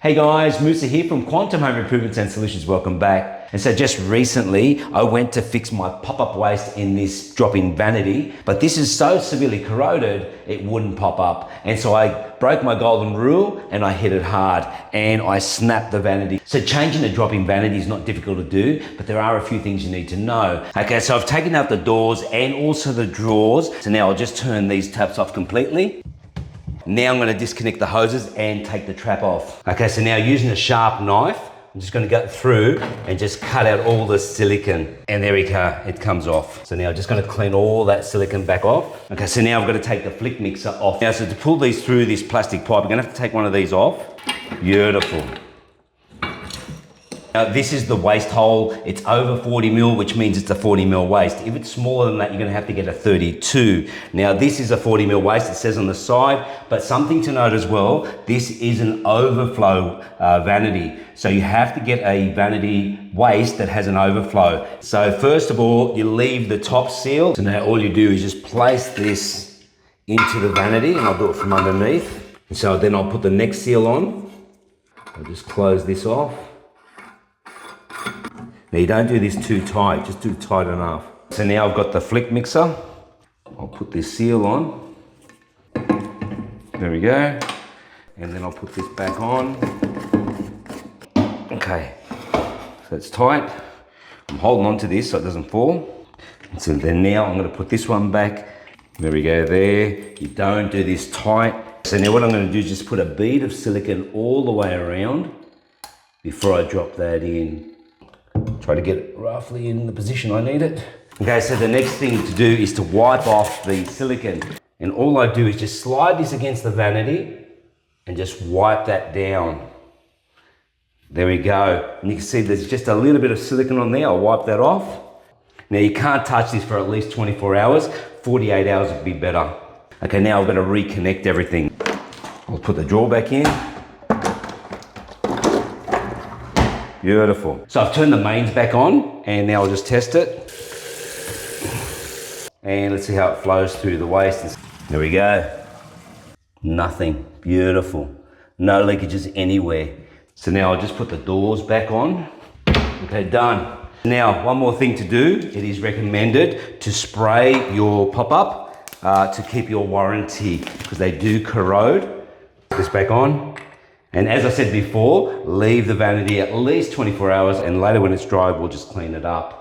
Hey guys, Musa here from Quantum Home Improvements and Solutions. Welcome back. And so just recently, I went to fix my pop-up waste in this drop-in vanity, but this is so severely corroded, it wouldn't pop up. And so I broke my golden rule and I hit it hard and I snapped the vanity. So changing the drop-in vanity is not difficult to do, but there are a few things you need to know. Okay, so I've taken out the doors and also the drawers. So now I'll just turn these taps off completely. Now I'm going to disconnect the hoses and take the trap off. Okay, so now using a sharp knife, I'm just going to go through and just cut out all the silicone. And there we go, it comes off. So now I'm just going to clean all that silicone back off. Okay, so now I've got to take the flick mixer off. Now, so to pull these through this plastic pipe, I'm going to have to take one of these off. Beautiful. Now this is the waste hole. It's over 40 mil, which means it's a 40 mil waste. If it's smaller than that, you're gonna have to get a 32. Now this is a 40 mil waste, it says on the side, but something to note as well, this is an overflow vanity. So you have to get a vanity waste that has an overflow. So first of all, you leave the top seal. So now all you do is just place this into the vanity, and I'll do it from underneath. And so then I'll put the next seal on. I'll just close this off. Now you don't do this too tight, just do tight enough. So now I've got the flick mixer. I'll put this seal on. There we go. And then I'll put this back on. Okay, so it's tight. I'm holding on to this so it doesn't fall. And so then now I'm gonna put this one back. There we go there. You don't do this tight. So now what I'm gonna do is just put a bead of silicone all the way around before I drop that in. Try to get it roughly in the position I need it. Okay, so the next thing to do is to wipe off the silicone. And all I do is just slide this against the vanity and just wipe that down. There we go. And you can see there's just a little bit of silicone on there. I'll wipe that off. Now you can't touch this for at least 24 hours. 48 hours would be better. Okay, now I've got to reconnect everything. I'll put the drawer back in. Beautiful. So I've turned the mains back on and now I'll just test it. And let's see how it flows through the waste. There we go. Nothing. Beautiful. No leakages anywhere. So now I'll just put the doors back on. Okay, done. Now, one more thing to do. It is recommended to spray your pop-up to keep your warranty because they do corrode. Put this back on. And as I said before, leave the vanity at least 24 hours and later when it's dry, we'll just clean it up.